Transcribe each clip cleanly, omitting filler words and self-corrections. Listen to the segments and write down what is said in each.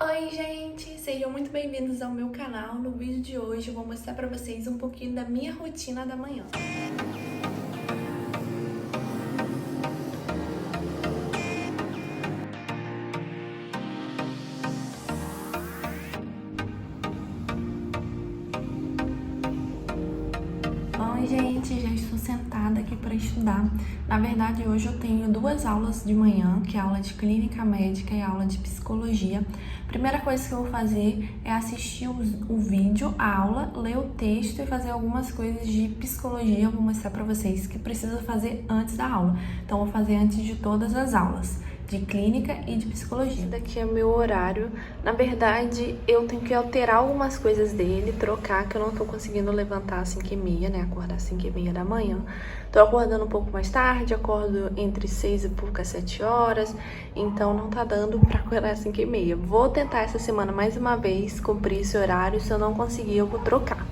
Oi gente, sejam muito bem-vindos ao meu canal. No vídeo de hoje eu vou mostrar pra vocês um pouquinho da minha rotina da manhã. Oi gente, já estou sentada aqui para estudar. Na verdade, hoje eu tenho duas aulas de manhã, que é a aula de clínica médica e a aula de psicologia. Primeira coisa que eu vou fazer é assistir o vídeo, a aula, ler o texto e fazer algumas coisas de psicologia. Eu vou mostrar para vocês que preciso fazer antes da aula. Então, eu vou fazer antes de todas as aulas de clínica e de psicologia. Esse daqui é o meu horário. Na verdade, eu tenho que alterar algumas coisas dele, trocar, que eu não tô conseguindo levantar às 5h30, né? Acordar às 5h30 da manhã. Tô acordando um pouco mais tarde, acordo entre 6 e poucas 7 horas, então não tá dando pra acordar às 5h30. Vou tentar essa semana mais uma vez cumprir esse horário, se eu não conseguir eu vou trocar.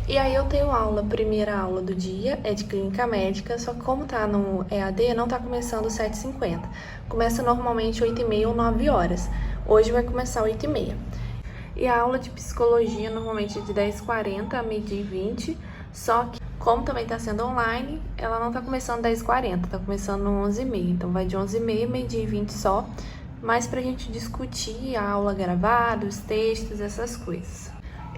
E aí eu tenho aula, primeira aula do dia é de clínica médica, só que como tá no EAD, não tá começando 7h50. Começa normalmente 8h30 ou 9 horas. Hoje vai começar 8h30. E a aula de psicologia normalmente é de 10h40 a 12h20, só que como também tá sendo online, ela não tá começando 10h40, tá começando 11h30. Então vai de 11h30 a 12h20 só, mais pra gente discutir a aula gravada, os textos, essas coisas.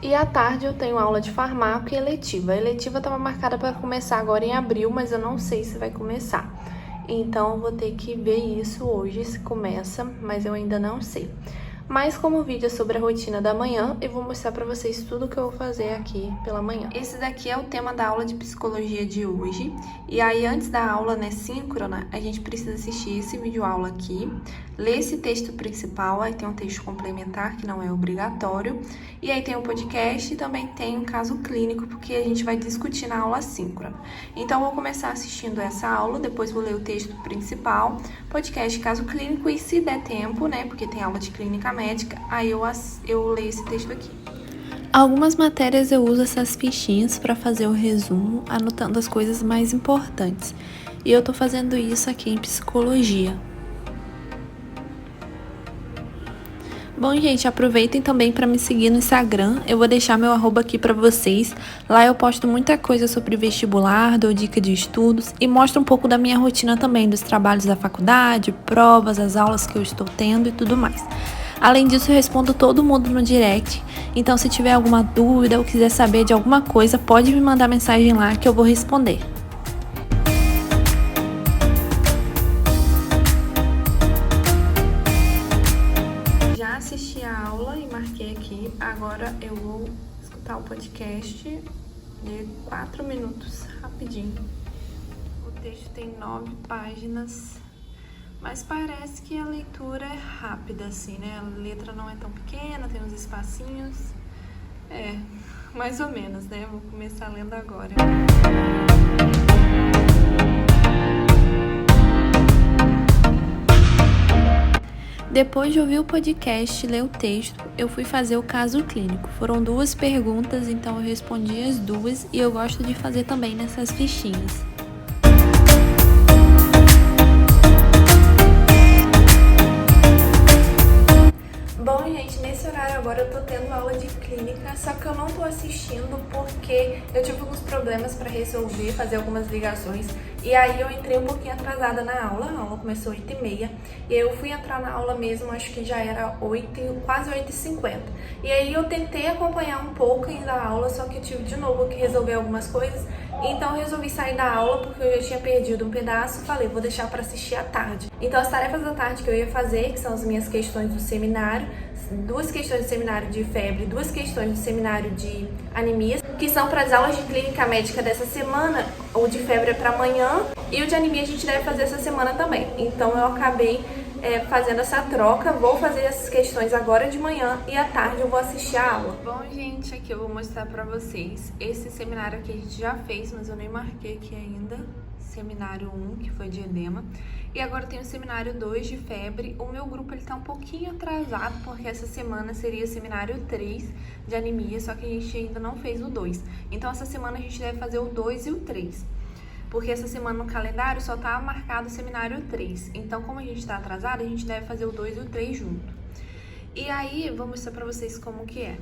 E à tarde eu tenho aula de farmácia e eletiva. A eletiva estava marcada para começar agora em abril, mas eu não sei se vai começar. Então eu vou ter que ver isso hoje, se começa, mas eu ainda não sei. Mas como o vídeo é sobre a rotina da manhã, eu vou mostrar pra vocês tudo que eu vou fazer aqui pela manhã. Esse daqui é o tema da aula de psicologia de hoje. E aí, antes da aula, né, síncrona, a gente precisa assistir esse vídeo aula aqui, ler esse texto principal, aí tem um texto complementar, que não é obrigatório, e aí tem um podcast e também tem um caso clínico, porque a gente vai discutir na aula síncrona. Então, eu vou começar assistindo essa aula, depois vou ler o texto principal, podcast, caso clínico, e se der tempo, né, porque tem aula de clínica médica, aí eu leio esse texto aqui. Algumas matérias eu uso essas fichinhas para fazer o resumo, anotando as coisas mais importantes. E eu tô fazendo isso aqui em psicologia. Bom, gente, aproveitem também para me seguir no Instagram. Eu vou deixar meu arroba aqui para vocês. Lá eu posto muita coisa sobre vestibular, dou dica de estudos e mostro um pouco da minha rotina também, dos trabalhos da faculdade, provas, as aulas que eu estou tendo e tudo mais. Além disso, eu respondo todo mundo no direct. Então, se tiver alguma dúvida ou quiser saber de alguma coisa, pode me mandar mensagem lá que eu vou responder. Já assisti a aula e marquei aqui. Agora eu vou escutar o podcast de 4 minutos, rapidinho. O texto tem 9 páginas. Mas parece que a leitura é rápida, assim, né? A letra não é tão pequena, tem uns espacinhos. É, mais ou menos, né? Vou começar lendo agora. Depois de ouvir o podcast e ler o texto, eu fui fazer o caso clínico. Foram 2 perguntas, então eu respondi as 2 e eu gosto de fazer também nessas fichinhas. Bom, gente, nesse horário agora eu tô tendo aula de clínica, só que eu não tô assistindo porque eu tive alguns problemas para resolver, fazer algumas ligações, e aí eu entrei um pouquinho atrasada na aula, a aula começou 8h30, e aí eu fui entrar na aula mesmo, acho que já era 8, quase 8h50. E aí eu tentei acompanhar um pouco ainda a aula, só que eu tive de novo que resolver algumas coisas, então eu resolvi sair da aula porque eu já tinha perdido um pedaço, falei, vou deixar para assistir à tarde. Então as tarefas da tarde que eu ia fazer, que são as minhas questões do seminário, 2 questões do seminário de febre, 2 questões do seminário de anemias, que são para as aulas de clínica médica dessa semana. O de febre é para amanhã e o de anemia a gente deve fazer essa semana também. Então eu acabei fazendo essa troca, vou fazer essas questões agora de manhã e à tarde eu vou assistir a aula. Bom, gente, aqui eu vou mostrar pra vocês esse seminário que a gente já fez, mas eu nem marquei aqui ainda. Seminário 1, que foi de edema. E agora tem o seminário 2 de febre. O meu grupo ele tá um pouquinho atrasado, porque essa semana seria o seminário 3 de anemia, só que a gente ainda não fez o 2. Então essa semana a gente deve fazer o 2 e o 3. Porque essa semana no calendário só tá marcado o seminário 3. Então, como a gente tá atrasado, a gente deve fazer o 2 e o 3 junto. E aí, vou mostrar pra vocês como que é.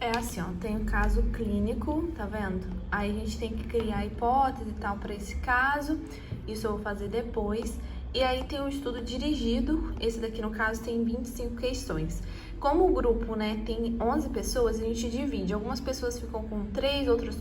É assim, ó, tem o caso clínico, tá vendo? Aí a gente tem que criar hipótese e tal pra esse caso, isso eu vou fazer depois. E aí tem o estudo dirigido, esse daqui no caso tem 25 questões. Como o grupo, né, tem 11 pessoas, a gente divide. Algumas pessoas ficam com 3, outras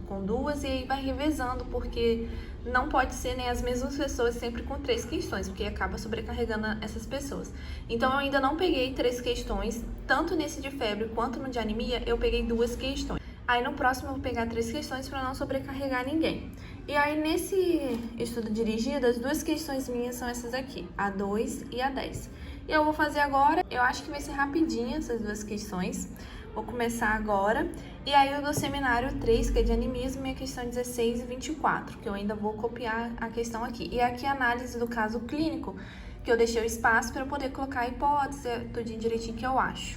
com 2, e aí vai revezando, porque não pode ser, né, as mesmas pessoas sempre com 3 questões, porque acaba sobrecarregando essas pessoas. Então eu ainda não peguei 3 questões, tanto nesse de febre quanto no de anemia, eu peguei 2 questões. Aí no próximo eu vou pegar 3 questões para não sobrecarregar ninguém. E aí nesse estudo dirigido, as 2 questões minhas são essas aqui, a 2 e a 10. E eu vou fazer agora, eu acho que vai ser rapidinho essas 2 questões. Vou começar agora. E aí o do seminário 3, que é de animismo, e a questão 16 e 24, que eu ainda vou copiar a questão aqui. E aqui a análise do caso clínico, que eu deixei o espaço para eu poder colocar a hipótese, tudinho direitinho que eu acho.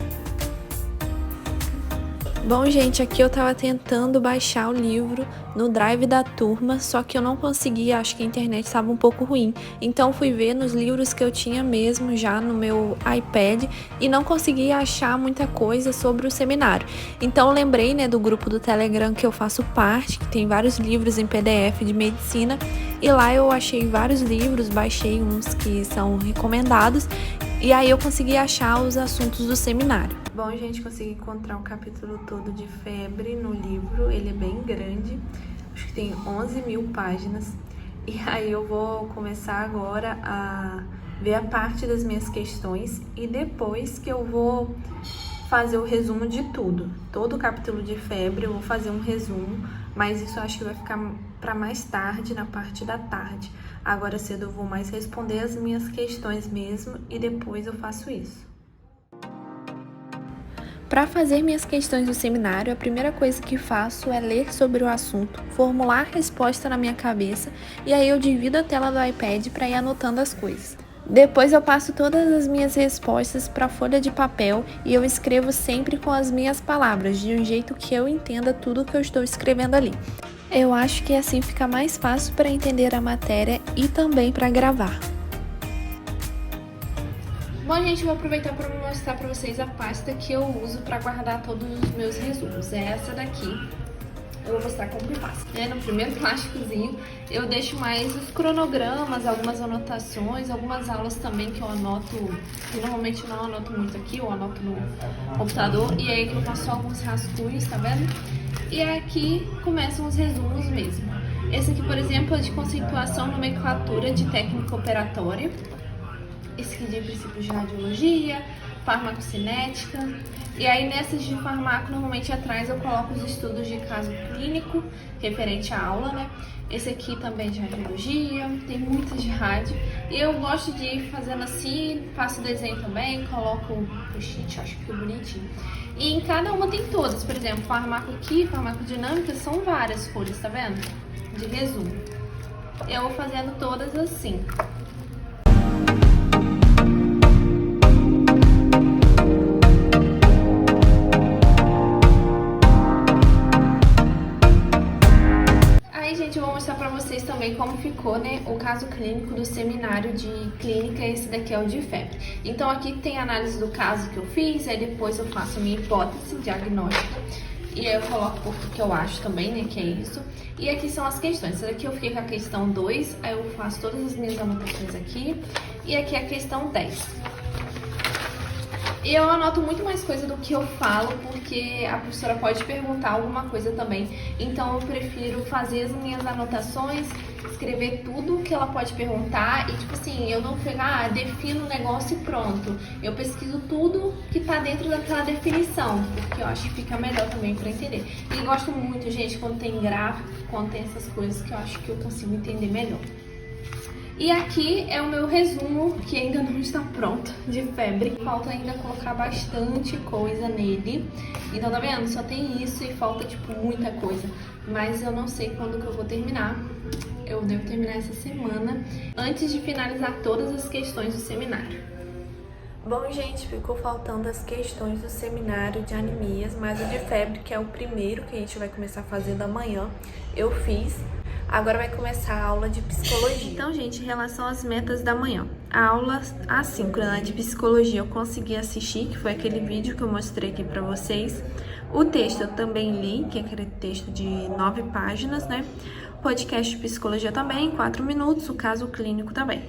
Bom, gente, aqui eu tava tentando baixar o livro no Drive da turma, só que eu não conseguia, acho que a internet estava um pouco ruim. Então fui ver nos livros que eu tinha mesmo já no meu iPad e não conseguia achar muita coisa sobre o seminário. Então eu lembrei, né, do grupo do Telegram que eu faço parte, que tem vários livros em PDF de medicina, e lá eu achei vários livros, baixei uns que são recomendados, e aí eu consegui achar os assuntos do seminário. Bom, gente, consegui encontrar um capítulo todo de febre no livro, ele é bem grande, acho que tem 11.000 páginas. E aí eu vou começar agora a ver a parte das minhas questões e depois que eu vou fazer o resumo de tudo. Todo o capítulo de febre eu vou fazer um resumo, mas isso eu acho que vai ficar para mais tarde, na parte da tarde. Agora cedo eu vou mais responder as minhas questões mesmo e depois eu faço isso. Para fazer minhas questões do seminário, a primeira coisa que faço é ler sobre o assunto, formular a resposta na minha cabeça e aí eu divido a tela do iPad para ir anotando as coisas. Depois eu passo todas as minhas respostas para a folha de papel e eu escrevo sempre com as minhas palavras, de um jeito que eu entenda tudo que eu estou escrevendo ali. Eu acho que assim fica mais fácil para entender a matéria e também para gravar. Bom, gente, vou aproveitar para mostrar para vocês a pasta que eu uso para guardar todos os meus resumos. É essa daqui. Eu vou mostrar como que faço. No primeiro plásticozinho eu deixo mais os cronogramas, algumas anotações, algumas aulas também que eu anoto, que normalmente eu não anoto muito aqui, eu anoto no computador, e aí que eu faço só alguns rascunhos, tá vendo? E aqui começam os resumos mesmo. Esse aqui, por exemplo, é de conceituação, nomenclatura de técnica operatória. Esse aqui de princípios de radiologia, farmacocinética. E aí nessas de farmaco, normalmente atrás eu coloco os estudos de caso clínico, referente à aula, né? Esse aqui também de radiologia, tem muitas de rádio. E eu gosto de ir fazendo assim, faço desenho também, coloco o cheat, acho que fica bonitinho. E em cada uma tem todas, por exemplo, farmaco aqui, farmacodinâmica, são várias folhas, tá vendo? De resumo. Eu vou fazendo todas assim. Eu vou mostrar pra vocês também como ficou, né, o caso clínico do seminário de clínica. Esse daqui é o de febre. Então aqui tem a análise do caso que eu fiz, aí depois eu faço a minha hipótese diagnóstica e aí eu coloco o que eu acho também, né, que é isso. E aqui são as questões. Essa daqui eu fiquei com a questão 2, aí eu faço todas as minhas anotações aqui, e aqui a questão 10. E eu anoto muito mais coisa do que eu falo, porque a professora pode perguntar alguma coisa também. Então eu prefiro fazer as minhas anotações, escrever tudo que ela pode perguntar e, tipo assim, eu não pegar, defino o negócio e pronto. Eu pesquiso tudo que tá dentro daquela definição, porque eu acho que fica melhor também pra entender. E gosto muito, gente, quando tem gráfico, quando tem essas coisas que eu acho que eu consigo entender melhor. E aqui é o meu resumo, que ainda não está pronto, de febre. Falta ainda colocar bastante coisa nele. Então, tá vendo? Só tem isso e falta, tipo, muita coisa. Mas eu não sei quando que eu vou terminar. Eu devo terminar essa semana, antes de finalizar todas as questões do seminário. Bom, gente, ficou faltando as questões do seminário de anemias, mas o de febre, que é o primeiro que a gente vai começar a fazer da manhã, eu fiz. Agora vai começar a aula de psicologia. Então, gente, em relação às metas da manhã, A aula assíncrona de psicologia eu consegui assistir, que foi aquele vídeo que eu mostrei aqui pra vocês. O texto eu também li, que é aquele texto de 9 páginas, né? Podcast de psicologia também, 4 minutos, o caso clínico também.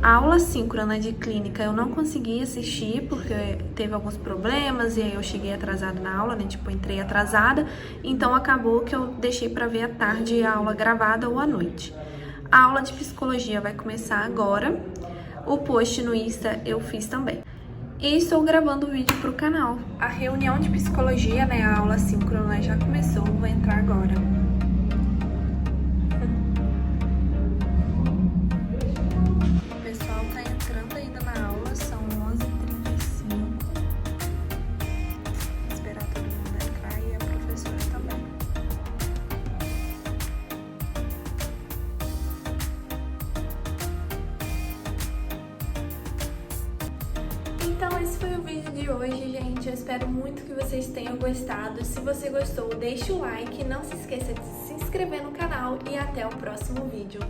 A aula síncrona de clínica eu não consegui assistir porque teve alguns problemas e aí eu cheguei atrasada na aula, né? Tipo, entrei atrasada, então acabou que eu deixei pra ver à tarde a aula gravada ou à noite. A aula de psicologia vai começar agora. O post no Insta eu fiz também. E estou gravando o vídeo pro canal. A reunião de psicologia, né, a aula síncrona já começou, vou entrar agora. O pessoal tá entrando ainda na aula, são 11h35. Vou esperar todo mundo entrar e a professora também. Então esse foi o vídeo de hoje, gente. Eu espero muito que vocês tenham gostado. Se você gostou, deixa o like, não se esqueça de se inscrever no canal e até o próximo vídeo.